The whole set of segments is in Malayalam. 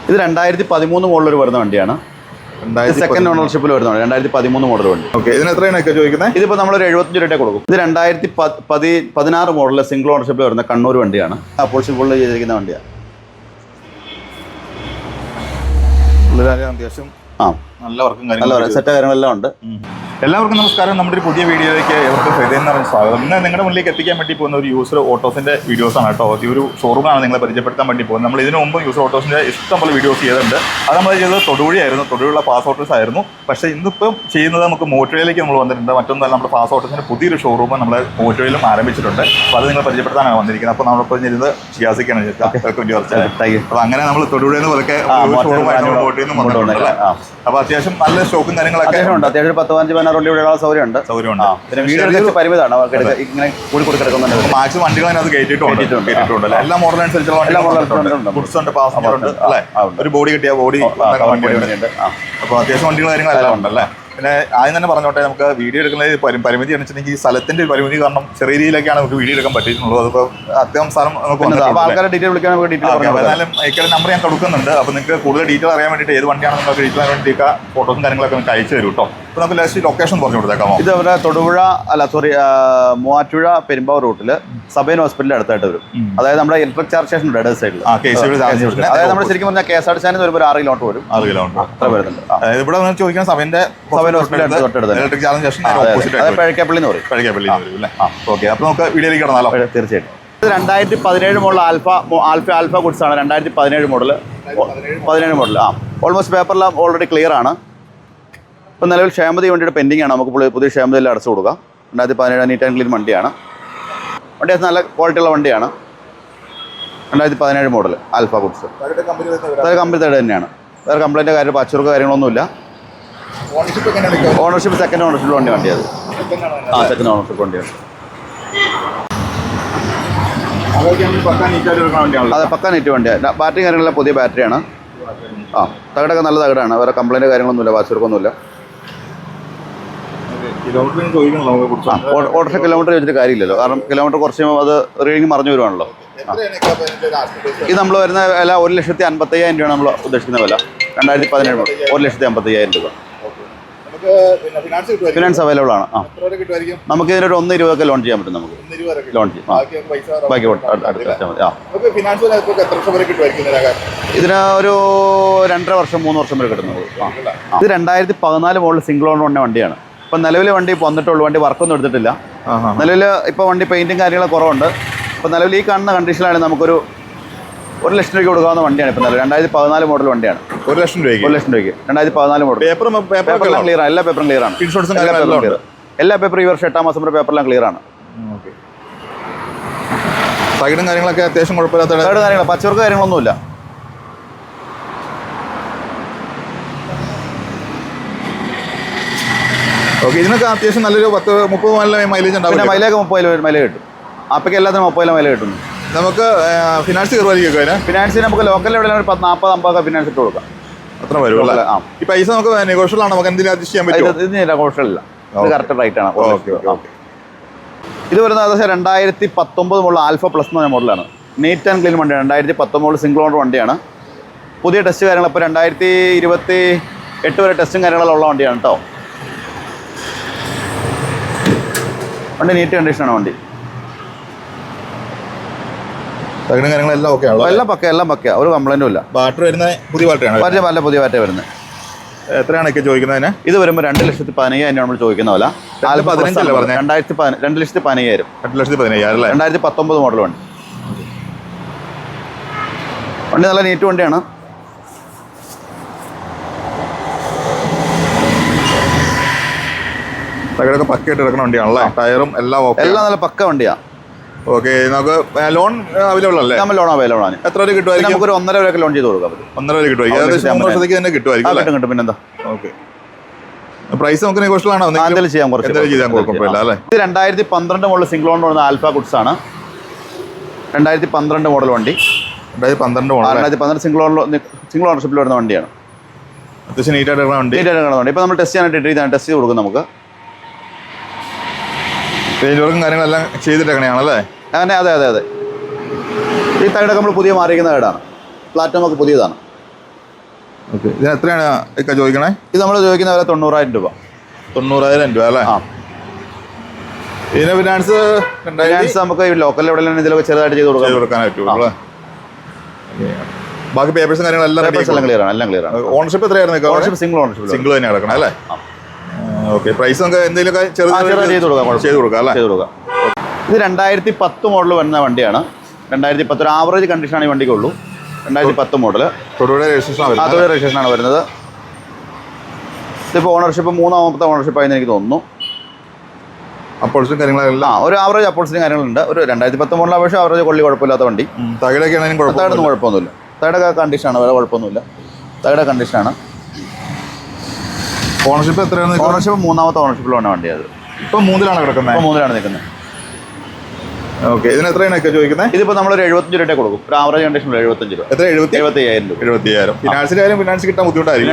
ഇത് 2013 മോഡൽ വരുന്ന വണ്ടിയാണ്. സെക്കൻഡ് ഓണർഷിപ്പിൽ വരുന്നതാണ്. 2013 മോഡൽ വണ്ടി. ഓക്കെ, ഇതിന് എത്രയാണ് ചോദിക്കുന്നത്? ഇതിപ്പോൾ നമ്മളൊരു 75 രൂപ കൊടുക്കും. ഇത് 2016 മോഡൽ സിംഗിൾ ഓണർഷിപ്പിൽ വരുന്ന കണ്ണൂർ വണ്ടിയാണ്. പോളിഷ് ഫുള്ള് ചെയ്തിരിക്കുന്ന വണ്ടിയാണ്. അത്യാവശ്യം നല്ല വർക്കും സെറ്റ് കാര്യങ്ങളെല്ലാം ഉണ്ട്. എല്ലാവർക്കും നമസ്കാരം. നമ്മുടെ ഒരു പുതിയ വീഡിയോയിലേക്ക് എവർക്കും ഹൃദയം നിറഞ്ഞ സ്വാഗതം. ഇന്ന് നിങ്ങളുടെ മുന്നിലേക്ക് എത്തിക്കാൻ വേണ്ടി പോകുന്ന ഒരു യൂസർ ഓട്ടോസിന്റെ വീഡിയോസാണ് കേട്ടോ. ഈ ഒരു ഷോറൂമാണ് നിങ്ങളെ പരിചയപ്പെടുത്താൻ വേണ്ടി പോകുന്നത്. നമ്മൾ ഇതിനു മുമ്പ് യൂസർ ഓട്ടോസിന്റെ ഇഷ്ടംപോലെ വീഡിയോസ് ചെയ്തിട്ടുണ്ട്. അത് നമ്മൾ ചെയ്തത് തൊടുപുഴയായിരുന്നു, തൊടുപുഴ ഫാസ്റ്റ് ഓട്ടോസ് ആയിരുന്നു. പക്ഷേ ഇന്നിപ്പം ചെയ്യുന്നത് നമുക്ക് മോട്ടോയിലേക്ക് നമ്മൾ വന്നിട്ടുണ്ട്. മറ്റൊന്നല്ല, നമ്മുടെ ഫാസ്റ്റ് ഓട്ടോസിന്റെ പുതിയൊരു ഷോറൂം നമ്മൾ മോട്ടോയിലും ആരംഭിച്ചിട്ടുണ്ട്. അപ്പോൾ അത് നിങ്ങളെ പരിചയപ്പെടുത്താനാണ് വന്നിരിക്കുന്നത്. അപ്പോൾ നമ്മളിപ്പോൾ ഇരുന്നത് ഷിയാസിക്കാണ്. അപ്പോൾ അങ്ങനെ നമ്മൾ തൊടുപുഴയിൽ നിന്ന് പോലെ ഷോറൂം മോട്ടോയിൽ നിന്നും വന്നിട്ടുണ്ട്. അപ്പോൾ അത്യാവശ്യം നല്ല സ്റ്റോക്കും കാര്യങ്ങളൊക്കെ ഉണ്ട്. അത്യാവശ്യം 10-15 വണ്ടി ഇവിടെ സൗകര്യമുണ്ട്. പരിമിതമാണ് ഇങ്ങനെ കൂടി കൊടുക്കുന്നുണ്ട്. മാക്സിമം വണ്ടികൾ അതിനകത്ത് കയറ്റിയിട്ടുണ്ട്. എല്ലാ മോഡൽ അനുസരിച്ചുള്ള ഗുഡ്സ് ഉണ്ട്, പാസഞ്ചർ ഉണ്ട് അല്ലേ. ഒരു ബോഡി കിട്ടിയ ബോഡി വണ്ടിയുണ്ട്. അപ്പോൾ അത്യാവശ്യം വണ്ടികൾ കാര്യങ്ങളെല്ലാം ഉണ്ടല്ലേ. പിന്നെ ആദ്യം തന്നെ പറഞ്ഞോട്ടെ, നമുക്ക് വീഡിയോ എടുക്കുന്നത് പരിമിതി വെച്ചിട്ടുണ്ടെങ്കിൽ ഈ സ്ഥലത്തിന്റെ ഒരു പരിമിതി കാരണം ചെറിയ രീതിയിലൊക്കെയാണ് നമുക്ക് വീഡിയോ എടുക്കാൻ പറ്റിയിട്ടുള്ളത്. അതിപ്പോൾ അത്യാവശ്യം സ്ഥലം ആൾക്കാരെ ഡീറ്റെയിൽ വിളിക്കാൻ എന്നാലും ഇക്കടെ നമ്പർ ഞാൻ കൊടുക്കുന്നുണ്ട്. അപ്പോൾ നിങ്ങൾക്ക് കൂടുതൽ ഡീറ്റെയിൽ അറിയാൻ വേണ്ടിയിട്ട് ഏത് വണ്ടിയാണ് നിങ്ങൾക്ക് ഡീറ്റെയിൽ അറിയാൻ വേണ്ടിയിട്ട് ഫോട്ടോസും കാര്യങ്ങളൊക്കെ നമുക്ക് അയച്ചു തരും കേട്ടോ. അപ്പോൾ നമുക്ക് ലാസ്റ്റ് ലൊക്കേഷൻ പറഞ്ഞു കൊടുത്തേക്കാമോ? ഇത് അവരുടെ മൂവാറ്റുപുഴ പെരുമ്പാവൂർ റൂട്ടിൽ സബൈൻ ഹോസ്പിറ്റലിന്റെ അടുത്തായിട്ട് വരും. അതായത് നമ്മുടെ ഇലക്ട്രിക് ചാർജ് സ്റ്റേഷൻ ഉണ്ട് ഇടത് സൈഡിൽ. അതായത് നമ്മൾ ശരിക്കും പറഞ്ഞാൽ KSRTC വരുമ്പോൾ ഒരു 6 കിലോമീറ്റർ വരും. 6 കിലോമീറ്റർ അത്ര വരുന്നുണ്ട്. അതായത് ഇവിടെ ചോദിക്കുന്ന സബൈൻ്റെ ഇലക്ട്രിക് ചാർജ് സ്റ്റേഷൻ പഴക്കേപ്പള്ളി എന്ന് പറയും. പഴക്കേപ്പള്ളി അല്ലേ? ഓക്കെ, അപ്പോൾ നമുക്ക് വീഡിയോയിലേക്ക് കടന്നാലോ? തീർച്ചയായിട്ടും. ഇത് 2017 മോഡൽ ആൽഫ ഗുഡ്സ് ആണ്. 2017 മോഡൽ ഓൾമോസ്റ്റ് പേപ്പറെല്ലാം ഓൾറെഡി ക്ലിയർ ആണ്. ഇപ്പോൾ നിലവിൽ ക്ഷേമത വണ്ടിയുടെ പെൻഡിങ് ആണ്. നമുക്ക് പുതിയ ക്ഷേമതയിൽ അടച്ചു കൊടുക്കാം. 2017 നീറ്റ് ആൻഡ് ക്ലീൻ വണ്ടിയാണ്. വണ്ടി നല്ല ക്വാളിറ്റിയുള്ള വണ്ടിയാണ്. 2017 മോഡൽ ആൽഫ ഗുഡ്സ്. അത് കമ്പനി തേർഡ് തന്നെയാണ്. വേറെ കംപ്ലൈൻറ്റ് കാര്യം പച്ചറുക്ക് കാര്യങ്ങളൊന്നുമില്ല. ഓണർഷിപ്പ് സെക്കൻഡ് ഓണർഷിപ്പ് വണ്ടി അത്. സെക്കൻഡ് ഓണർഷിപ്പ് വണ്ടിയാണ്. അതെ, പക്ക നീറ്റ് വണ്ടിയാണ്. ബാറ്ററി കാര്യങ്ങളെല്ലാം പുതിയ ബാറ്ററിയാണ്. തകടൊക്കെ നല്ല തകടാണ്. വേറെ കംപ്ലൈൻറ്റ് കാര്യങ്ങളൊന്നുമില്ല, പച്ചറുക്കൊന്നുമില്ല. ഓട്ടോറിക്ഷ കിലോമീറ്റർ ചോദിച്ചിട്ട് കാര്യമില്ലല്ലോ. കാരണം കിലോമീറ്റർ കുറച്ച് അത് റീഡിങ് മറിഞ്ഞു വരുവാണല്ലോ. ഇത് നമ്മൾ വരുന്ന വില 1,55,000 രൂപയാണ് നമ്മൾ ഉദ്ദേശിക്കുന്ന വില. 2017 മോഡൽ 1,55,000 രൂപ. ഫിനാൻസ് അവൈലബിൾ ആണ്. നമുക്ക് ഇതിനൊരു 1,20,000 ലോൺ ചെയ്യാൻ പറ്റും. നമുക്ക് ലോൺ ചെയ്യാം. ബാക്കി അടുത്ത മതി. ഇതിന് ഒരു 2.5 വർഷം 3 വർഷം വരെ കിട്ടുന്നത്. ഇത് 2014 മോഡൽ സിംഗിൾ ഓണർ വണ്ടിയാണ്. ഇപ്പം നിലവിൽ വണ്ടി ഇപ്പോൾ വന്നിട്ടുള്ളൂ. വണ്ടി വർക്കൊന്നും എടുത്തിട്ടില്ല. നിലവിൽ ഇപ്പോൾ വണ്ടി പെയിൻറ്റും കാര്യങ്ങളൊക്കെ കുറവുണ്ട്. ഇപ്പോൾ നിലവിൽ ഈ കാണുന്ന കണ്ടീഷനിലാണെങ്കിൽ നമുക്കൊരു 1 ലക്ഷം രൂപയ്ക്ക് കൊടുക്കാവുന്ന വണ്ടിയാണ്. ഇപ്പോൾ നിലവിൽ 2014 മോഡൽ വണ്ടിയാണ്. 1 ലക്ഷം രൂപയ്ക്ക് 2014 മോഡൽ. പേപ്പറെല്ലാം ക്ലിയർ ആണ്. എല്ലാ പേപ്പറും ക്ലിയർ ആണ്. എല്ലാ പേപ്പറും ഈ വർഷം 8ാം മാസം വരെ പേപ്പറെല്ലാം ക്ലിയർ ആണ്. സൈഡും കാര്യങ്ങളൊക്കെ അത്യാവശ്യം കുഴപ്പമില്ലാത്ത കാര്യങ്ങൾ പച്ചവർക്ക് കാര്യങ്ങളൊന്നുമില്ല. ഓക്കെ, ഇതിനൊക്കെ അത്യാവശ്യം നല്ലൊരു 10-30 മൈലേജ് ഉണ്ടാവും. പിന്നെ മൈലേജ് 30 മൈലേജ് കിട്ടും. അപ്പൊക്കെ എല്ലാത്തിനും 30 മൈലേജ് കിട്ടുന്നു. നമുക്ക് ഫിനാൻസ് കയറുമായിരിക്കും. ഫിനാൻസിന് നമുക്ക് ലോക്കലിൽ എവിടെ ഒരു 40-50 ഫിനാൻസ് ഇട്ട് കൊടുക്കാം. അത്ര വരും. ഈ പൈസ നമുക്ക് നെഗോഷ്യബിൾ ആണ്. നമുക്ക് എന്തെങ്കിലും അഡ്ജസ്റ്റ് ചെയ്യാൻ പറ്റും. ഇത് നെഗോഷ്യബിൾ ഇല്ല. ഇത് കറക്റ്റ് റേറ്റ് ആണ്. ഇത് വരുന്നത് ഏകദേശം 2019 മോഡൽ ആൽഫ പ്ലസ് എന്ന് പറഞ്ഞ മോഡലാണ്. നീറ്റ് ആൻഡ് ക്ലീൻ വണ്ടിയാണ്. 2019 മോഡൽ സിംഗിൾ ഓണർ വണ്ടിയാണ്. പുതിയ ടെസ്റ്റ് കാര്യങ്ങൾ ഇപ്പോൾ 2028 വരെ ടെസ്റ്റും കാര്യങ്ങളെല്ലാം ഉള്ള വണ്ടിയാണ് കേട്ടോ. വണ്ടി നീറ്റ് കണ്ടീഷനാണ് വണ്ടി. കാര്യങ്ങളെല്ലാം ഓക്കെ ആണോ? എല്ലാം പക്കയാ. ഒരു കംപ്ലൈൻറ്റും ഇല്ല. ബാറ്ററി വരുന്ന പുതിയ ബാറ്ററിയാണ്. നല്ല പുതിയ ബാറ്ററി വരുന്നത്. എത്രയാണ് ചോദിക്കുന്നതിന്? ഇത് വരുമ്പോൾ 2,15,000 നമ്മൾ ചോദിക്കുന്ന പോലെ. 2,15,000 2019 മോഡൽ വണ്ടി. വണ്ടി നല്ല നീറ്റ് വണ്ടിയാണ്. ടയറൊക്കെ പക്കയായിട്ട് എടുക്കുന്ന വണ്ടിയാണല്ലേ. ടയറും എല്ലാം നല്ല പക്ക വണ്ടിയാണ്. ഓക്കെ, നമുക്ക് ലോൺ അവൈലബിൾ അല്ലേ? നമ്മൾ ലോൺ അവൈലബിൾ ആണ്. എത്ര രൂപ കിട്ടുമായിരിക്കും? നമുക്ക് ഒരു 1.5 രൂപ ലോൺ ചെയ്ത് കൊടുക്കാം. 1.5 രൂപ കിട്ടുമായിരിക്കും. ഏകദേശം 3 വർഷത്തേക്ക് തന്നെ കിട്ടുമായിരിക്കും. കിട്ടും. പിന്നെന്താ. ഓക്കെ, പ്രൈസ് നമുക്ക് നെഗോഷ്യബിൾ ആണോ? എന്തെങ്കിലും ചെയ്യാൻ കുഴപ്പമില്ല അല്ലേ. ഇത് 2012 മോഡൽ സിംഗിൾ ഓണർ വരുന്ന ആൽഫ ഗുഡ്സ് ആണ്. 2012 മോഡൽ വണ്ടി. 2012 സിംഗിൾ ഓണർഷിപ്പിൽ വരുന്ന വണ്ടിയാണ്. അത്യാവശ്യം നീറ്റായിട്ട് എടുക്കുന്ന വണ്ടി. ഇപ്പോൾ നമ്മൾ ടെസ്റ്റ് ചെയ്യാനായിട്ട് ടെസ്റ്റ് ചെയ്ത് കൊടുക്കും. നമുക്ക് പെയിന്റ് വർക്കും കാര്യങ്ങളെല്ലാം ചെയ്തിട്ടേക്കണെയാണല്ലേ? അങ്ങനെ. അതെ. ഈ തൈടൊക്കെ നമ്മൾ പുതിയ മാറിയിരിക്കുന്ന തൈടാണ്. പ്ലാറ്റ്ഫോം ഒക്കെ പുതിയതാണ്. ഓക്കെ, ഇതിന് എത്രയാണ് ഇക്ക ചോദിക്കണേ? ഇത് നമ്മൾ ചോദിക്കുന്ന വില 90,000 രൂപ. 90,000 രൂപ അല്ലേ? ആ. ഇതിന് ഫിനാൻസ് നമുക്ക് ലോക്കൽ എവിടെയാണ് ഇതിലൊക്കെ ചെറുതായിട്ട് ചെയ്ത് കൊടുക്കാൻ പറ്റുള്ളൂ. ബാക്കി പേപ്പേഴ്സും കാര്യങ്ങളെല്ലാം ക്ലിയർ ആണ്, എല്ലാം ക്ലിയർ ആണ്. ഓണർഷിപ്പ് എത്രയായിരുന്നു? ഓണർഷിപ്പ് സിംഗിൾ ഓണർഷിപ്പ്, സിംഗിൾ തന്നെ കിടക്കണം അല്ലേ? ഓക്കെ, പ്രൈസ് നമുക്ക് എന്തെങ്കിലുമൊക്കെ ചെറുതായി ചെയ്ത് കൊടുക്കാം അല്ലേ? ചെയ്ത് കൊടുക്കാം. ഇത് 2010 മോഡൽ വരുന്ന വണ്ടിയാണ്. 2010 ഒരു ആവറേജ് കണ്ടീഷനാണ് ഈ വണ്ടിക്കുള്ളൂ. 2010 മോഡൽ തൊടുപുഴ രജിസ്ട്രേഷൻ ആണ് വരുന്നത്. ഇതിപ്പോൾ ഓണർഷിപ്പ് 3ാമത്തെ ഓണർഷിപ്പായെന്ന് എനിക്ക് തോന്നുന്നു. അപ്പോൾസും കാര്യങ്ങളെല്ലാം ഒരു ആവറേജ് അപ്പോൾസിനും കാര്യങ്ങളുണ്ട്. ഒരു 2010 മോഡൽ അപേക്ഷ ആവറേജ് കൊള്ളി കുഴപ്പമില്ലാത്ത വണ്ടി. തകടൊക്കെ ആണെങ്കിലും കുഴപ്പമൊന്നുമില്ല. തകടൊക്കെ കണ്ടീഷനാണ്, വേറെ കുഴപ്പമൊന്നുമില്ല. തകട കണ്ടീഷനാണ്. ഓണർഷിപ്പ് എത്രയാണ്? ഓണർഷിപ്പ് 3ാമത്തെ ഓണർഷിപ്പിലാണ് വണ്ടി. അത് ഇപ്പം 3ലാണ് കിടക്കുന്നത്. ഇപ്പോൾ 3ലാണ് നിൽക്കുന്നത്. ഓക്കെ, ഇതിന് എത്രയാണ് ഒക്കെ ചോദിക്കുന്നത്? ഇതിപ്പോൾ നമ്മളൊരു 75 രൂപ കൊടുക്കും. ഒരു ആവറേജ് കണ്ടീഷനിൽ 75 രൂപ. എത്ര? 75,000 രൂപ. 75,000. ഫിനാൻസ് കിട്ടാൻ ബുദ്ധിമുട്ടായിരിക്കും.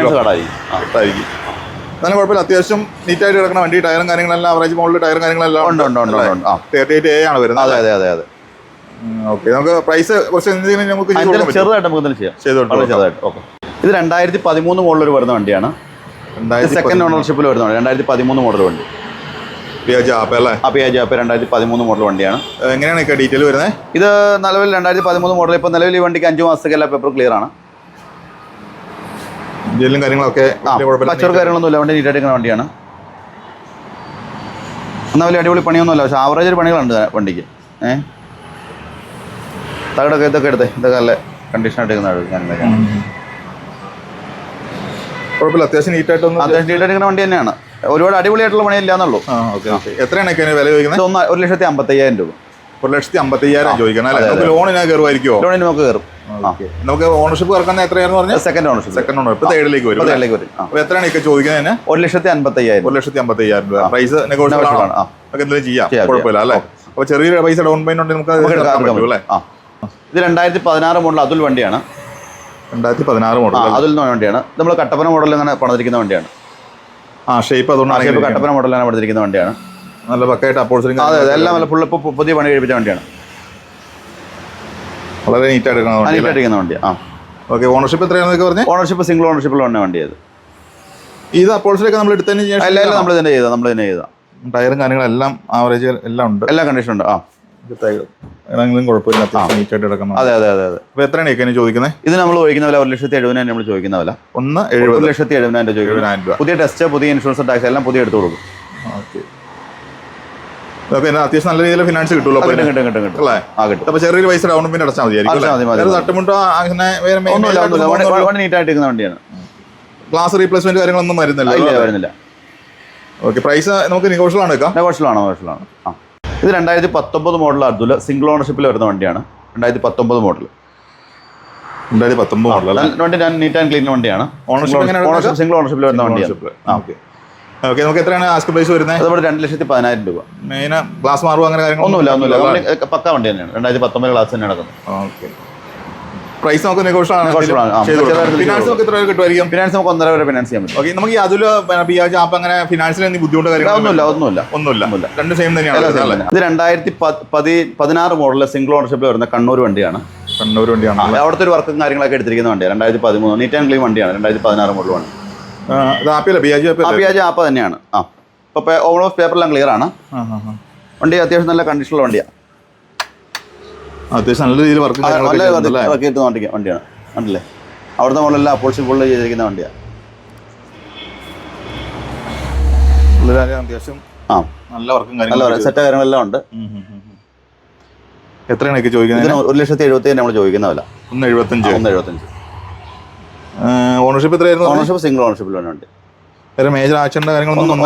എന്നാലും കുഴപ്പമില്ല, അത്യാവശ്യം നീറ്റായിട്ട് കിടക്കുന്ന വണ്ടി. ടയറും കാര്യങ്ങളെല്ലാം ആവറേജ് മോഡൽ ടയറും കാര്യങ്ങളെല്ലാം ഉണ്ട്. 38A ആണ് വരുന്നത്. അതെ. ഓക്കെ, നമുക്ക് പ്രൈസ് കുറച്ച് എന്തെങ്കിലും നമുക്ക് ചെറുതായിട്ട് നമുക്ക് ചെറുതായിട്ട്. ഓക്കെ, ഇത് 2013 മോഡൽ വരുന്ന വണ്ടിയാണ്. സെക്കൻഡ് ഓണർഷിപ്പിൽ വരുന്നതാണ്. 2013 മോഡൽ വണ്ടി. പിയാജോ ആപ്പ് അല്ലേ? ആ, പിയാജോ ആപ്പ് 2013 മോഡൽ വണ്ടിയാണ്. എങ്ങനെയാണ് ഡീറ്റെയിൽ വരുന്നത്? ഇത് നിലവിൽ 2013 മോഡൽ. ഇപ്പോൾ നിലവിൽ ഈ വണ്ടിക്ക് 5 മാസത്തേക്ക് എല്ലാ പേപ്പർ ക്ലിയർ ആണ്. ജെല്ലും കാര്യങ്ങളൊക്കെ കച്ചവട കാര്യങ്ങളൊന്നുമില്ല. വണ്ടി നീറ്റായിട്ട് എടുക്കുന്ന വണ്ടിയാണ്. എന്നാൽ വലിയ അടിപൊളി പണിയൊന്നുമില്ല, പക്ഷേ ആവറേജ് ഒരു പണികളുണ്ട് വണ്ടിക്ക്. തകടൊക്കെ ഇതൊക്കെ നല്ല കണ്ടീഷനായിട്ട് എടുക്കുന്ന കുഴപ്പമില്ല, അത്യാവശ്യം നീറ്റായിട്ട് എടുക്കുന്ന വണ്ടി തന്നെയാണ്. ഒരുപാട് അടിപൊളിയായിട്ടുള്ള പണിയില്ല എന്നുള്ളൂ. എത്രയാണ് വില ചോദിക്കുന്നത്? 1,55,000 രൂപ. 1,50,000 ചോദിക്കണം അല്ലേ? ലോണിന് കയറുമായിരിക്കുമോ? ലോണിന് നമുക്ക് കയറും. നമുക്ക് ഓണർഷിപ്പ് ഇറക്കുന്ന എത്രയാണെന്ന് പറഞ്ഞാൽ? Second ownership. ഇപ്പൊ തേർഡിലേക്ക് വരും. അപ്പോൾ എത്രയാണ് ഒക്കെ ചോദിക്കുന്നത്? 1,55,000. 1,50,000 രൂപ. പ്രൈസ് നെഗോഷ്യബിൾ ആണ്. നമുക്ക് എന്തെങ്കിലും ചെയ്യാം, കുഴപ്പമില്ല അല്ലേ? അപ്പോൾ ചെറിയൊരു പൈസ ഡൗൺ പേയ്മെന്റ് ഉണ്ടെങ്കിൽ നമുക്ക് പറ്റും അല്ലേ? ഇത് 2016 മോഡൽ അതുൽ വണ്ടിയാണ്. 2016 മോഡൽ അതുൽ വണ്ടിയാണ്. നമ്മൾ കട്ടപ്പന മോഡലിൽ അങ്ങനെ പണിതിരിക്കുന്ന വണ്ടിയാണ്. ഷേപ്പ് അതുകൊണ്ടാണ് കട്ടപ്പന മോഡലാണ് പണിതിരിക്കുന്ന വണ്ടിയാണ്. നല്ല പക്കായിട്ട് അപ്പോൾസിങ്. അതെ, എല്ലാം നല്ല ഫുൾ പുതിയ പണി കഴിപ്പിച്ച വണ്ടിയാണ്. വളരെ നീറ്റായിട്ട് വണ്ടിയാണ്. ഓക്കെ, ഓണർഷിപ്പ് എത്രയാണെന്നൊക്കെ പറഞ്ഞു? ഓണർഷിപ്പ് സിംഗിൾ ഓണർഷിപ്പിൽ വന്ന വണ്ടിയത്. ഇത് അപ്പോൾസിലൊക്കെ നമ്മൾ എടുത്തതിന് ശേഷം എല്ലാം നമ്മൾ തന്നെ ചെയ്താൽ ടയറും കാര്യങ്ങളെല്ലാം ആവറേജ് എല്ലാം ഉണ്ട്, എല്ലാ കണ്ടീഷൻ ഉണ്ട്. കുഴപ്പമില്ല, നീറ്റായിട്ട് കിടക്കണം. അതെ. അപ്പോൾ എത്രയാണ് ചോദിക്കുന്നത്? ഇത് നമ്മൾ ചോദിക്കുന്ന വില 1,70,000 നമ്മൾ ചോദിക്കുന്ന വില. 1,70,000 രൂപ. പുതിയ ടെസ്റ്റ്, പുതിയ ഇൻഷുറൻസ്, ടാക്സ് എല്ലാം പുതിയ എടുത്തു കൊടുക്കും. ഓക്കെ, അത്യാവശ്യം നല്ല രീതിയിൽ ഫിനാൻസ് കിട്ടുമല്ലോ. കിട്ടും. അപ്പോൾ ചെറിയൊരു പൈസ ഡൗൺ പേയ്മെന്റ് അടച്ചാൽ മതിയായിരിക്കും. തട്ടുമുട്ടോ അങ്ങനെ നീറ്റായിട്ട് ഇരിക്കുന്ന വണ്ടിയാണ്. ഗ്ലാസ് റീപ്ലേസ്മെന്റ് കാര്യങ്ങളൊന്നും വരുന്നില്ല. ഓക്കെ, പ്രൈസ് നമുക്ക് നെഗോഷ്യബിൾ ആണ്. ഇത് 2019 മോഡൽ അതുൽ സിംഗിൾ ഓണർഷിപ്പിൽ വരുന്ന വണ്ടിയാണ്. 2019 മോഡൽ. വണ്ടി നീറ്റ് ആൻഡ് ക്ലീൻ വണ്ടിയാണ്. ഓണർഷിപ്പ് സിംഗിൾ ഓണർഷിപ്പിൽ വരുന്ന വണ്ടിയാണ്. ഓക്കെ, നമുക്ക് എത്രയാണ് ആസ്ക് പ്രൈസ് വരുന്നത്? അതുപോലെ 2,10,000 രൂപ. മെയിൻ ഗ്ലാസ് മാറുക അങ്ങനെ ഒന്നുമില്ല. പക്ക വണ്ടി തന്നെയാണ്. 2019 ഗ്ലാസ് തന്നെ നടക്കുന്നത്. ഓക്കെ, പ്രൈസ് നമുക്ക് നെഗോഷ്യബിൾ ആണ്. ഫിനാൻസ് നമുക്ക് എത്ര കിട്ടുമായിരിക്കും? ഫിനാൻസ് നമുക്ക് 1.5 വരെ ഫിനാൻസ് ചെയ്യാൻ പറ്റും. ഓക്കെ, നമുക്ക് ഈ അതുൽ പിയാജോ ആപ്പ് അങ്ങനെ ഫിനാൻസിന് എന്തെങ്കിലും ബുദ്ധിമുട്ട് ഒന്നുമില്ല. രണ്ട് സെയിം തന്നെയാണ്. ഇത് 2016 മോഡലിൽ സിംഗിൾ ഓണർഷിപ്പിൽ വരുന്ന കണ്ണൂർ വണ്ടിയാണ്. അവിടുത്തെ ഒരു വർക്കും കാര്യങ്ങളൊക്കെ എടുത്തിരിക്കുന്ന വണ്ടിയാണ്. 2013 നീറ്റ് ആൻഡ് ക്ലീൻ വണ്ടിയാണ്. 2016 മോഡൽ വണ്ടി. പിയാജോ ആപ്പ് തന്നെയാണ്. ഇപ്പോൾ ഓൾമോസ്റ്റ് പേപ്പറെല്ലാം ക്ലിയർ ആണ്. വണ്ടി അത്യാവശ്യം നല്ല കണ്ടീഷനുള്ള വണ്ടിയാണ്. അത്യാവശ്യം നല്ല രീതിയിൽ വർക്ക് കിട്ടുന്ന വണ്ടിയാണ്. കണ്ടില്ലേ, അവിടുത്തെ മോഡലെല്ലാം അപ്പോൾസ് ഫുള്ള് ചെയ്തിരിക്കുന്ന വണ്ടിയാണ്. അത്യാവശ്യം നല്ല വർക്കും കാര്യങ്ങളും സെറ്റ് കാര്യങ്ങളെല്ലാം ഉണ്ട്. എത്രയാണ് ചോദിക്കുന്നത്? 1,70,000 നമ്മൾ ചോദിക്കുന്ന വില. 1,75. ഓണർഷിപ്പ് എത്രയായിരുന്നു? ഓണർഷിപ്പ് സിംഗിൾ ഓണർഷിപ്പിൽ വണ്ടി. വേറെ മേജർ ആക്സിഡന്റ് കാര്യങ്ങളൊന്നും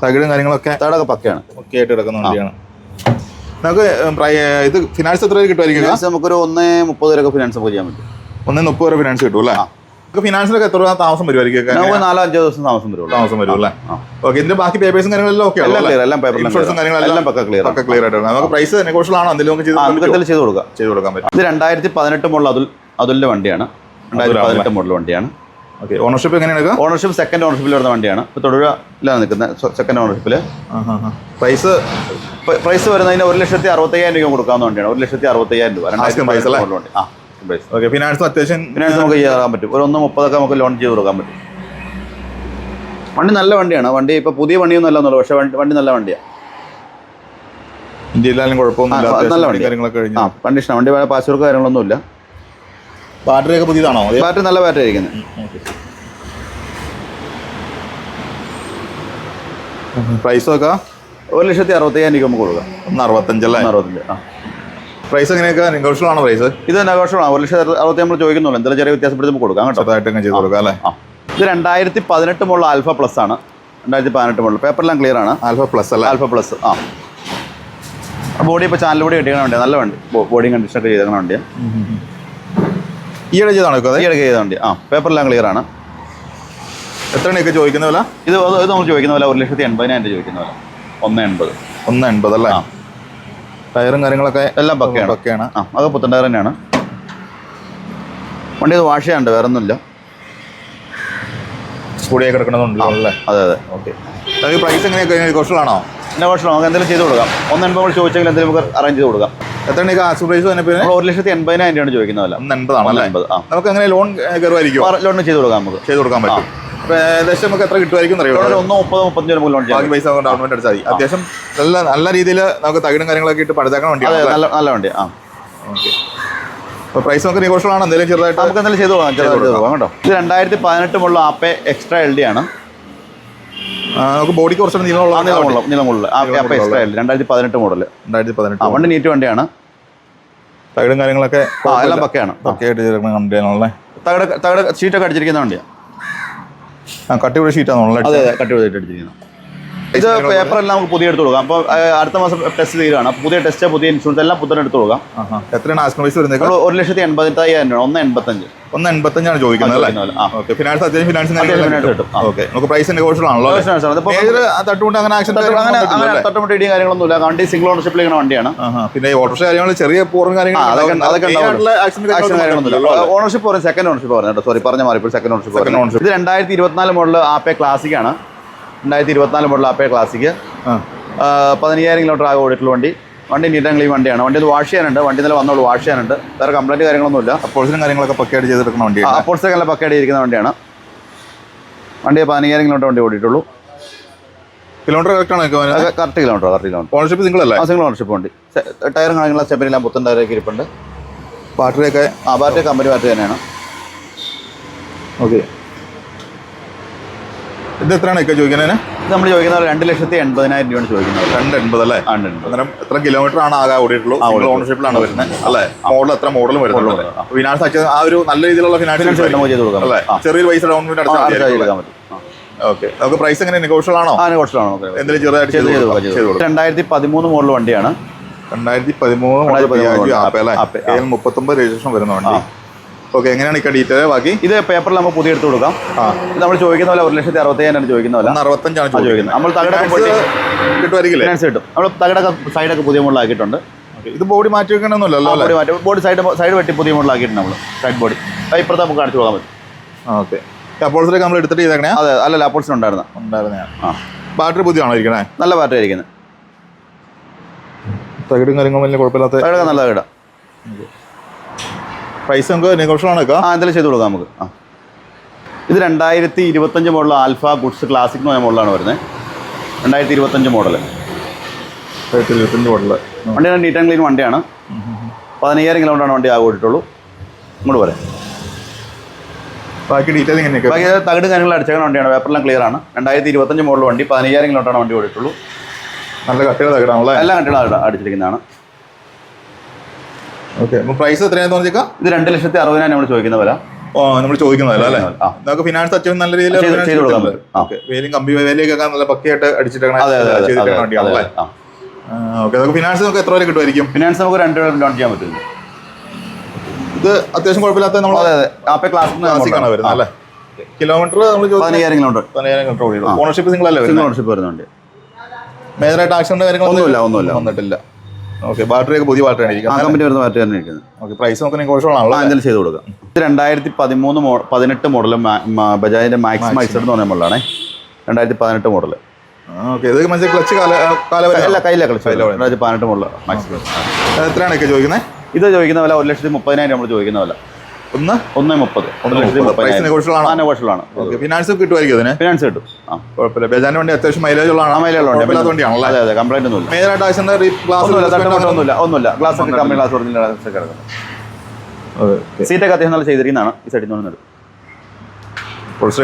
തകിടും കാര്യങ്ങളൊക്കെ പക്കയാണ്. ഒക്കെ ആയിട്ട് കിടക്കുന്ന വണ്ടിയാണ്. നമുക്ക് ഇത് ഫിനാൻസ് എത്ര കിട്ടുമായിരിക്കും? നമുക്കൊരു 1.30 വരെ ഫിനാൻസ് ചെയ്യാൻ പറ്റും. 1.30 വരെ ഫിനാൻസ് കിട്ടും അല്ലേ? ഫിനാൻസിലൊക്കെ എത്ര താമസം വരുമായിരിക്കും? 4-5 ദിവസം താമസം വരും അല്ലേ? ഓക്കെ, ഇതിന്റെ ബാക്കി പേപ്പേഴ്സും കാര്യങ്ങളെല്ലാം ഓക്കെ ഇൻഷുറൻസും കാര്യങ്ങളെല്ലാം പക്ക ക്ലിയർ ആയിട്ട് നമുക്ക് പ്രൈസ് നെഗോഷ്യബിൾ ആണ്. എന്തെങ്കിലും ചെയ്ത് കൊടുക്കാൻ പറ്റും. ഇത് 2018 മോഡൽ അതുലിന്റെ വണ്ടിയാണ്. 2018 മോഡൽ വണ്ടിയാണ്. ഓക്കെ, ഓണർഷിപ്പ് എങ്ങനെയാണ്? ഓണർഷിപ്പ് സെക്കൻഡ് ഓണർഷിപ്പിൽ വരുന്ന വണ്ടിയാണ്. ഇപ്പോൾ തൊടുപുഴയിലാണ് നിൽക്കുന്നത്. സെക്കൻഡ് ഓണർഷിപ്പിൽ പ്രൈസ് വരുന്നതിന് 1,65,000 രൂപ കൊടുക്കാവുന്ന വണ്ടിയാണ്. 1,65,000 രൂപ. 2018 മോഡൽ വണ്ടി. പ്രൈസ്. ഓക്കെ. ഫിനാൻസ് അത്യാവശ്യം ഫിനാൻസ് നമുക്ക് ചെയ്യാൻ പറ്റും. ഒരു 1.30 നമുക്ക് ലോൺ ചെയ്ത് കൊടുക്കാൻ പറ്റും. വണ്ടി നല്ല വണ്ടിയാണ്. വണ്ടി ഇപ്പോൾ പുതിയ വണ്ടിയൊന്നും അല്ലെന്നുള്ളൂ, പക്ഷേ വണ്ടി നല്ല വണ്ടിയാണ്. ഇന്ത്യയിലായാലും കുഴപ്പമൊന്നുമില്ല, നല്ല വണ്ടി കാര്യങ്ങളൊക്കെ കഴിഞ്ഞു. കണ്ടീഷനാണ് വണ്ടി, പാച്ച് വർക്ക് കാര്യങ്ങളൊന്നുമില്ല. ബാറ്ററി ഒക്കെ പുതിയതാണോ? ബാറ്ററി നല്ല ബാറ്ററി ആയിരിക്കുന്നത്. പ്രൈസ് ഒക്കെ 1,65,000 നമുക്ക് കൊടുക്കാം. 165 അല്ലേ? 65. പ്രൈസ് എങ്ങനെയൊക്കെ നെഗോഷ്യബിൾ ആണോ പ്രൈസ്? ഇത് നെഗോഷ്യബിൾ ആണ്. 1,60,000 നമ്മൾ ചോദിക്കുന്നുള്ളൂ. എന്തെങ്കിലും ചെറിയ വ്യത്യാസപ്പെടുത്തി നമുക്ക് കൊടുക്കാം കേട്ടോ. ചെറുതായിട്ടൊക്കെ ചെയ്ത് കൊടുക്കാം അല്ലേ? ഇത് 2018 മുതൽ ആൽഫ പ്ലസ് ആണ്. 2018 മുതൽ പേപ്പറെല്ലാം ക്ലിയർ ആണ്. ആൽഫ പ്ലസ് അല്ലേ? Alpha plus. ബോഡി ഇപ്പോൾ ചാനൽ ബോഡി കെട്ടിക്കണ വണ്ടിയാണ്. നല്ല വണ്ടി, ബോഡിയും കണ്ടീഷനൊക്കെ ചെയ്തേക്കണ വണ്ടിയാണ്. ഈയിടെ ചെയ്താണോ ഇത്? ഈയിടെ ചെയ്ത വണ്ടി. പേപ്പറെല്ലാം ക്ലിയർ ആണ്. എത്രയൊക്കെ ചോദിക്കുന്ന വില? ഇത് നമ്മൾ ചോദിക്കുന്ന വില 1,80,000 ചോദിക്കുന്ന വില. 180. 180 അല്ലേ? ടയറും കാര്യങ്ങളൊക്കെ എല്ലാം പക്കയാണ്. അത് പുത്തൻ ടയർ തന്നെയാണ്. വണ്ടി ഇത് വാഷ് ചെയ്യാണ്ട്, വേറെ ഒന്നുമില്ല. സ്കൂടിയൊക്കെ കിടക്കണമെന്നുണ്ടല്ലോ അല്ലേ? അതെ. ഓക്കെ. അത് പ്രൈസ് എങ്ങനെയൊക്കെ നെഗോഷ്യബിൾ പിന്നെ വർഷം നമുക്ക് എന്തെങ്കിലും ചെയ്ത് കൊടുക്കാം. 180 നമ്മൾ ചോദിച്ചെങ്കിൽ എന്തെങ്കിലും നമുക്ക് അറേഞ്ച് ചെയ്ത് കൊടുക്കാം. എത്രയൊക്കെ ആസ് പ്രൈസ് തന്നെ? 1,80,000 ചോദിക്കുന്ന വില. 180 ആണല്ലേ? നമുക്ക് അങ്ങനെ ലോൺ കയറുമായിരിക്കും? ലോൺ ചെയ്ത് കൊടുക്കാം. നമുക്ക് ചെയ്ത് കൊടുക്കാൻ പറ്റും. ഏകദേശം നമുക്ക് എത്ര കിട്ടുമായിരിക്കും അറിയാം? 1,30,35 ലോൺ ചെയ്യാം. ബാക്കി പൈസ ഡൗൺമെന്റ് അടിച്ചാൽ മതി. അത്യാവശ്യം നല്ല രീതിയിൽ നമുക്ക് തകിടും കാര്യങ്ങളൊക്കെ ഇട്ട് പടുത്താക്കാൻ വണ്ടിയാണ്. നല്ല വണ്ടി. ഓക്കെ. അപ്പോൾ പ്രൈസ് നമുക്ക് നെഗോഷ്യബിൾ ആണ്. എന്തെങ്കിലും ചെറുതായിട്ട് നമുക്ക് എന്തെങ്കിലും ചെയ്ത് കൊടുക്കാം കേട്ടോ. ഇത് 2018 മുതൽ ആപ്പെ എക്സ്ട്രാ LD ആണ്. നമുക്ക് ബോഡിക്ക് കുറച്ചുകൂടി നീളമുള്ള ആപ്പെ എക്സ്ട്രാ LD 2018 മോഡൽ. 2018 വണ്ടി നീറ്റ് വണ്ടിയാണ്. തകിടും കാര്യങ്ങളൊക്കെ എല്ലാം പക്കയാണ്. പക്കയായിട്ട് ചെയ്തിരിക്കുന്ന വണ്ടിയാണല്ലേ? തകിട് ഷീറ്റൊക്കെ അടിച്ചിരിക്കുന്ന വണ്ടിയാണ്. കട്ടിയുള്ള ഷീറ്റാണോ? അതെ, കട്ടിയുള്ള ഷീറ്റ് അടിച്ചിരിക്കുന്നത്. ഇത് പേപ്പറെല്ലാം നമുക്ക് പുതിയ എടുത്ത് കൊടുക്കാം. അപ്പോൾ അടുത്ത മാസം ടെസ്റ്റ് തീരുകയാണ്. പുതിയ ടെസ്റ്റ്, പുതിയ ഇൻഷുറൻസ് എല്ലാം പുതിയ എടുത്ത് കൊടുക്കാം. എത്രയാണ് ആസ്കിംഗ് പ്രൈസ് വരുന്നത്? 1,80,000 രൂപ. 185. 185 ചോദിക്കുന്നത് അല്ലേ? ഓക്കെ. ഫിനാൻസ് അത്യാവശ്യം ഫിനാൻസ് കിട്ടും. ഓക്കെ. നമുക്ക് പ്രൈസ് നെഗോഷ്യബിൾ ആണല്ലോ? തട്ടുകൊണ്ട് അങ്ങനെ ആക്ഷൻ തട്ടുമുട്ട് ഇടിയും കാര്യങ്ങളൊന്നുമില്ല. വണ്ടി സിംഗിൾ ഓണർഷിപ്പിൽ ഇരിക്കുന്ന വണ്ടിയാണ്. പിന്നെ ഓട്ടോറിക്ഷ കാര്യങ്ങൾ ചെറിയ പൂർവ്വം ഓണർഷിപ്പ് പറയും, സെക്കൻഡ് ഓണർഷിപ്പ് പറഞ്ഞു കേട്ടോ. സോറി, പറഞ്ഞ മാറി. ഇപ്പോൾ സെക്കൻഡ് ഓണർഷിപ്പ്. ഇത് 2024 മോഡൽ ആപ്പെ ക്ലാസിക്കാണ്. 2024 മോഡൽ ആപ്പെ ക്ലാസിക്ക്. 15,000 കിലോമീറ്റർ ആകെ ഓടിയിട്ടുള്ള വണ്ടി നീറ്റ് ആൻഡ് ക്ലീൻ വണ്ടിയാണ്. വണ്ടി ഇത് വാഷ് ചെയ്യാനുണ്ട്. വണ്ടി ഇന്നലെ വന്നോളൂ, വാഷ് ചെയ്യാനുണ്ട്. വേറെ കംപ്ലൈൻറ്റ് കാര്യങ്ങളൊന്നുമില്ല. അപ്പോഴ്സും കാര്യങ്ങളൊക്കെ പക്കയായിട്ട് ചെയ്തെടുക്കുന്ന വണ്ടിയാണ്. അപ്പോഴ്സൊക്കെ എല്ലാം പക്കയായിട്ട് ഇരിക്കുന്ന വണ്ടിയാണ്. വണ്ടി 15,000 കിലോമീറ്റർ വണ്ടി ഓടിയിട്ടുള്ളൂ. Kilometre correct kilometre. Ownership single അല്ലേ? സിംഗിൾ ഓണർഷിപ്പ് വണ്ടി. ടയറും കാര്യങ്ങളും സ്റ്റെപ്പിനെല്ലാം പുത്തൻ ടയറൊക്കെ ഇരിപ്പുണ്ട്. ബാറ്ററിയൊക്കെ ബാറ്ററി കമ്പനി ബാറ്ററി തന്നെയാണ്. ഓക്കെ. ഇത് എത്രയാണ് ഒക്കെ ചോദിക്കുന്നത്? ഇത് നമ്മൾ ചോദിക്കുന്നത് 2,80,000 രൂപയാണ് ചോദിക്കുന്നത്. 280 അല്ലേ? അന്നേരം എത്ര കിലോമീറ്റർ ആണ് ആകെ ഓടിയിട്ടുള്ളൂ? ഓണർഷിപ്പിലാണ് വരുന്നത് അല്ലേ? മോഡൽ എത്ര മോഡലും വരുന്നുണ്ട്? ഫിനാൻസ് ആ ഒരു നല്ല രീതിയിലുള്ള ഫിനാൻസ് ചെയ്ത് കൊടുക്കാം അല്ലേ? ചെറിയൊരു പൈസ ഡൗൺമെന്റ് അടച്ചാൽ മതി. ഓക്കെ. നമുക്ക് പ്രൈസ് എങ്ങനെ നെഗോഷ്യബിൾ ആണോ? നെഗോഷ്യബിൾ ആണ്. എന്തെങ്കിലും ചെറുതായിട്ട് 2013 മോഡൽ വണ്ടിയാണ്. 2013 ആപ്പേ അല്ലേ? 39 രജിസ്ട്രേഷൻ വരുന്ന വണ്ടി. ഓക്കെ. എങ്ങനെയാണ് ഈ ഡീറ്റെയിൽ ബാക്കി? ഇത് പേപ്പറിൽ നമുക്ക് പുതിയ എടുത്ത് കൊടുക്കാം. ഇത് നമ്മൾ ചോദിക്കുന്ന പോലെ 1,65,000 ചോദിക്കുന്ന പോലെ. 165 ചോദിക്കുന്നത്. നമ്മൾ തകിടൊക്കെ കിട്ടുമായിരിക്കില്ലേ? ഫിനാൻസ് കിട്ടും. നമ്മൾ തകിടൊക്കെ സൈഡൊക്കെ പുതിയ മോഡലാക്കിയിട്ടുണ്ട്. ഇത് ബോഡി മാറ്റി വെക്കണമെന്നല്ലോ? ബോഡി സൈഡ് വെട്ടി പുതിയ മോഡലാക്കിയിട്ടുണ്ട് നമ്മൾ. സൈഡ് ബോഡി ഇപ്പുറത്ത് നമുക്ക് കാണിച്ചു കൊടുക്കാൻ പറ്റും. ഓക്കെ. അപ്പോൾസൊക്കെ നമ്മൾ എടുത്തിട്ട് ചെയ്തേക്കണേ? അതെ. അല്ലല്ല, അപ്പോൾസിന് ഉണ്ടായിരുന്ന. ബാറ്ററി പുതിയതാണോ ഇരിക്കണേ? നല്ല ബാറ്ററി ആയിരിക്കുന്നത്. തകിടും കാര്യങ്ങളും വലിയ കുഴപ്പമില്ലാത്ത തകിടൊക്കെ നല്ല തകിട. പ്രൈസ് നമുക്ക് നെഗോഷ്യബിൾ ആണ്. എന്തെങ്കിലും ചെയ്ത് കൊടുക്കാം നമുക്ക്. ഇത് 2025 മോഡൽ ആൽഫ ഗുഡ്സ് ക്ലാസിക് എന്ന് പറഞ്ഞ മോഡലാണ് വരുന്നത്. 2025 മോഡൽ. 2025 മോഡൽ വണ്ടി നീറ്റ് ആൻഡ് ക്ലീൻ വണ്ടിയാണ്. 15,000 കിലോമീറ്ററാണ് വണ്ടി ആകെ ഓടിയിട്ടുള്ളൂ. ഇങ്ങോട്ട് പറയാം. ബാക്കി ഡീറ്റെയിൽ എങ്ങനെയൊക്കെ? ബാക്കി തകിടും കാര്യങ്ങൾ അടിച്ചേക്കുന്ന വണ്ടിയാണ്. പേപ്പറെല്ലാം ക്ലിയർ ആണ്. 2025 മോഡൽ വണ്ടി. 15,000 കിലോമീറ്ററാണ് വണ്ടി ഓടിയിട്ടുള്ളൂ. നല്ല കട്ടിയുള്ള തകിടാണല്ലേ? എല്ലാ കട്ടികളും അടിച്ചിരിക്കുന്നതാണ്. ഓക്കെ. പ്രൈസ് എത്രയാണെന്ന് തോന്നിയേക്കാം? ഇത് 2,60,000 നമ്മൾ ചോദിക്കുന്ന വില. നമ്മൾ ചോദിക്കുന്നതല്ല അല്ലേ? നമുക്ക് ഫിനാൻസ് അത്യാവശ്യം നല്ല രീതിയിൽ ചെയ്ത് കൊടുക്കാൻ പറ്റും. വേലിയും കമ്പി വേലിയൊക്കെ നല്ല പക്കയായിട്ട് അടിച്ചിട്ടാണ് വണ്ടിയാണല്ലേ? ഓക്കെ. നമുക്ക് ഫിനാൻസ് നമുക്ക് എത്ര വരെ കിട്ടുമായിരിക്കും? ഫിനാൻസ് നമുക്ക് 2 രൂപ ലോൺ ചെയ്യാൻ പറ്റും. ഇത് അത്യാവശ്യം കുഴപ്പമില്ലാത്ത നമ്മൾ ക്ലാസിക്കാണ് വരുന്നത് അല്ലേ? കിലോമീറ്റർ നമ്മൾ 15,000 കിലോമീറ്റർ. 15,000 കിലോമീറ്റർ ഓടിയിട്ടുള്ളൂ. ഓണർഷിപ്പ് സിംഗിൾ അല്ലേ? ഓണർഷിപ്പ് വരുന്നുണ്ട്. മേജറായിട്ട് ആക്സിഡന്റ് കാര്യങ്ങളൊന്നുമില്ല വന്നിട്ടില്ല. ഓക്കെ. ബാറ്ററിയൊക്കെ പുതിയ ബാറ്ററി ആണ് കമ്പനി വരുന്ന ബാറ്ററി തന്നെ ഇരിക്കുന്നത്. ഓക്കെ. പ്രൈസ് നമുക്ക് നെഗോഷ്യബിൾ ആണല്ലോ? എന്തെങ്കിലും ചെയ്ത് കൊടുക്കാം. ഇത് 2018 മോഡൽ ബജാജിന്റെ മാക്സിമം ഐസഡ് എന്ന് പറഞ്ഞ മോഡലാണ്. 2018 മോഡൽ. ഓക്കെ. ഇത് മനസ്സിൽ ക്ലച്ച് കാലവല്ല കയ്യിലെ ക്ലച്ച് 2018 മോഡൽ മാക്സിമം. എത്രയാണ് ഒക്കെ ചോദിക്കുന്നത്? ഇത് ചോദിക്കുന്ന വില 1,30,000 നമ്മൾ ചോദിക്കുന്ന വില. 1,30,000. 1,30,000 നെഗോഷ്യബിളാണ്. ഫിനാൻസ് കിട്ടുമായിരിക്കും അതിന്? ഫിനാൻസ് കിട്ടും. കുഴപ്പമില്ല. ബജാജിന്റെ വണ്ടി അത്യാവശ്യം മൈലേജ് ഉള്ളതാണ്. വണ്ടിയാണല്ലോ. അതെ, കംപ്ലൈന്റ് ഒന്നുമില്ല. മേജറായിട്ട് ആവശ്യം ഒന്നുമില്ല. ഗ്ലാസ് ഒക്കെ കമ്പനി ഗ്ലാസ് ഒറിജിനൽ കിടക്കുന്നത്. സീറ്റൊക്കെ അത്യാവശ്യം നല്ല ചെയ്തിരിക്കുന്നതാണ്. ഈ സൈഡിൽ നിന്ന് അപ്പോൾസ്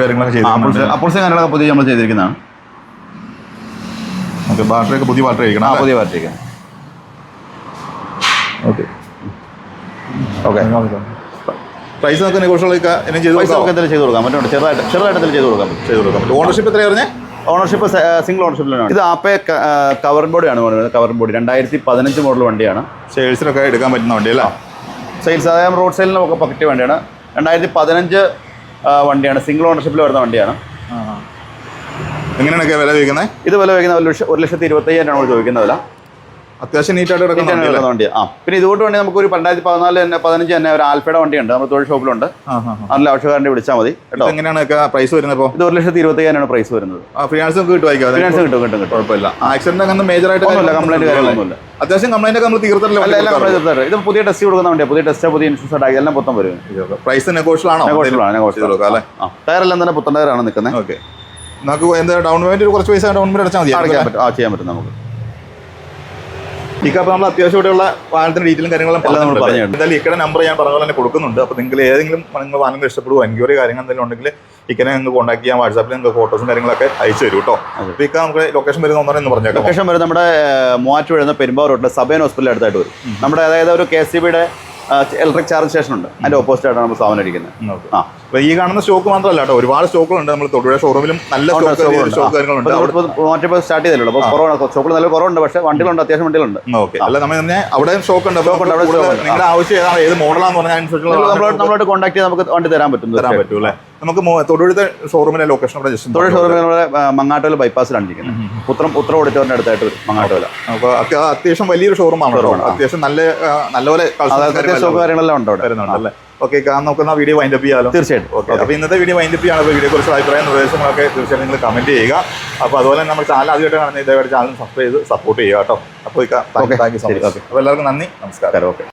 കാര്യങ്ങളൊക്കെ പുതിയ നമ്മൾ ചെയ്തിരിക്കുന്നതാണ്. ബാറ്ററി ഒക്കെ പുതിയ ബാറ്ററി ആയിരിക്കണം. പുതിയ ബാറ്ററി. ഓക്കെ. പ്രൈസ് നമുക്ക് നെഗോഷ്യബിൾ ചെയ്ത് കൊടുക്കാൻ പറ്റും. ചെറുതായിട്ട് ചെയ്ത് കൊടുക്കാൻ പറ്റും. ഓണർഷിപ്പ് എത്രയാണ് പറഞ്ഞത്? ഓണർഷിപ്പ് സിംഗിൾ ഓണർഷിപ്പിലാണ്. ഇത് ആപ്പേ കവർ ബോഡിയാണ് പറയുന്നത്. കവർ ബോഡി 2015 മോഡൽ വണ്ടിയാണ്. സെയിൽസിലൊക്കെ എടുക്കാൻ പറ്റുന്ന വണ്ടിയല്ല. സെയിൽസ് അതായത് റോഡ് സെയിലിനൊക്കെ പക്കറ്റ് വണ്ടിയാണ്. 2015 വണ്ടിയാണ്. സിംഗിൾ ഓണർഷിപ്പിൽ വരുന്ന വണ്ടിയാണ്. എങ്ങനെയാണ് വില ചോദിക്കുന്നത്? ഇത് വില ചോദിക്കുന്നത് 1,25,000 നമ്മൾ ചോദിക്കുന്ന വില. അത്യാവശ്യം നീറ്റായിട്ട് കിടക്കുന്ന വണ്ടിയാണ്. പിന്നെ ഇതുകൊണ്ട് വേണ്ടി നമുക്കൊരു 2014-15 തന്നെ ഒരു ആൽഫയുടെ വണ്ടിയുണ്ട്. നമ്മൾ തൊഴിൽ ഷോപ്പിലുണ്ട്. നല്ല ആവശ്യക്കാരനെ വിളിച്ചാൽ മതി കേട്ടോ. എങ്ങനെയാണ് പ്രൈസ് വരുന്നത്? ഇപ്പോൾ ഇത് 1,25,000 പ്രൈസ് വരുന്നത്. ഫിനാൻസ് കിട്ടുമായിരിക്കും. ഫിനാൻസ് കിട്ടും. കുഴപ്പമില്ല. ആക്സിഡന്റ് അങ്ങനെ മേജറായിട്ട് കംപ്ലൈന്റ് കാര്യങ്ങളൊന്നുമില്ല. അത്യാവശ്യം കംപ്ലൈന്റ് ഒക്കെ നമ്മൾ തീർത്തിട്ടില്ല. ഇത് പുതിയ ടെസ്റ്റ് കൊടുക്കുന്ന വണ്ടിയാണ്. പുതിയ ടെസ്റ്റ്, പുതിയ ഇൻഷുറൻസ് ആക്കി എല്ലാം മൊത്തം വരും. പ്രൈസ് നെഗോഷ്യബിൾ ആണോ? ടയറെല്ലാം തന്നെ പുത്തൻ ടയറാണ് നിൽക്കുന്നത്. ഓക്കെ. നമുക്ക് എന്താ ഡൗൺ പേയ്മെന്റ് കുറച്ച് പൈസ ഡൗൺ പേയ്മെന്റ് അടച്ചാൽ മതി. ചെയ്യാൻ പറ്റും നമുക്ക്. അപ്പോൾ നമ്മൾ അത്യാവശ്യം ഇവിടെയുള്ള വാഹനത്തിന്റെ ഡീറ്റെയിലും കാര്യങ്ങളും എന്തായാലും ഇക്കടെ നമ്പർ ഞാൻ പറഞ്ഞ പോലെ തന്നെ കൊടുക്കുന്നുണ്ട്. അപ്പോൾ നിങ്ങൾ ഏതെങ്കിലും നിങ്ങൾ വാഹനങ്ങൾ ഇഷ്ടപ്പെടുവോ എൻക്വയറി കാര്യങ്ങൾ എന്തെങ്കിലും ഉണ്ടെങ്കിൽ ഇക്കനെ നിങ്ങൾക്ക് കോൺടാക്ട് ചെയ്യാം. വാട്സാപ്പിൽ നിങ്ങൾക്ക് ഫോട്ടോസും കാര്യങ്ങളൊക്കെ അയച്ചു തരും കേട്ടോ. അപ്പോൾ ഇക്ക നമുക്ക് ലൊക്കേഷൻ വരുന്ന ഒന്നോ പറഞ്ഞേക്കാം. ലൊക്കേഷൻ വരുന്നത് നമ്മുടെ മൂവാറ്റുപുഴ വരുന്ന പെരുമ്പാവൂർ റോഡിലെ സബേൻ ഹോസ്പിറ്റലിൽ അടുത്തായിട്ട് വരും. നമ്മുടെ അതായത് ഒരു KCBയുടെ ഇലക്ട്രിക് ചാർജ് സ്റ്റേഷൻ ഉണ്ട്. അതിന്റെ ഓപ്പോസിറ്റ് ആയിട്ടാണ് നമ്മൾ സാധനം ഇരിക്കുന്നത്. അപ്പോൾ ഈ കാണുന്ന സ്റ്റോക്ക് മാത്രമല്ല കേട്ടോ, ഒരുപാട് സ്റ്റോക്കുകളുണ്ട്. നമ്മൾ തൊടുപുഴ ഷോറൂമിലും നല്ല സ്റ്റോക്ക് കാര്യങ്ങളുണ്ട്. സ്റ്റാർട്ട് ചെയ്തല്ലോ. അപ്പോൾ കുറവാണ്, സ്റ്റോക്കിൽ നല്ല കുറവുണ്ട്. പക്ഷേ വണ്ടികളുണ്ട്, അത്യാവശ്യം വണ്ടികളുണ്ട്. ഓക്കെ. അല്ല നമ്മൾ തന്നെ അവിടെ സ്റ്റോക്ക് ഉണ്ട്. നിങ്ങളുടെ ആവശ്യം ഏതാണ്, ഏത് മോഡലാന്ന് പറഞ്ഞാൽ നമ്മളോട് കോൺടാക്ട് ചെയ്ത് നമുക്ക് വണ്ടി തരാൻ പറ്റും അല്ലേ? നമുക്ക് തൊടുപുഴത്തെ ഷോറൂമിലെ ലൊക്കേഷൻ അവിടെ ജസ്റ്റ് തൊഴിൽ ഷോറൂമിൽ നമ്മുടെ മങ്ങാട്ടുകല ബൈപ്പാസിലാണ് ഇരിക്കുന്നത്. ഉത്തര ഓഡിറ്റോറിന്റെ അടുത്തായിട്ട് വരും മങ്ങാട്ടുകല. അപ്പോൾ അത്യാവശ്യം വലിയൊരു ഷോറൂമാണ്. അത്യാവശ്യം നല്ലപോലെ കാര്യങ്ങളെല്ലാം ഉണ്ട് അവിടെ വരുന്നുണ്ടല്ലേ? ഓക്കെ. നമുക്ക് ആ വീഡിയോ വൈൻഡപ്പ് ചെയ്യാമല്ലോ? തീർച്ചയായിട്ടും. ഓക്കെ. അപ്പോൾ ഇന്നത്തെ വീഡിയോ വൈൻഡപ്പ് ചെയ്യാൻ വീഡിയോ കുറിച്ച് അഭിപ്രായം നിർദ്ദേശങ്ങളൊക്കെ തീർച്ചയായിട്ടും നിങ്ങൾ കമന്റ് ചെയ്യുക. അപ്പോൾ അതുപോലെ തന്നെ നമ്മുടെ ചാനൽ ആദ്യമായിട്ട് കാണുന്ന ഇതേപോലെ ചാനൽ സബ്സ്ക്രൈബ് ചെയ്ത് സപ്പോർട്ട് ചെയ്യുക കേട്ടോ. അപ്പോൾ താങ്ക് യു സോ മച്ച്. അപ്പോൾ എല്ലാവർക്കും നന്ദി, നമസ്കാരം. ഓക്കെ.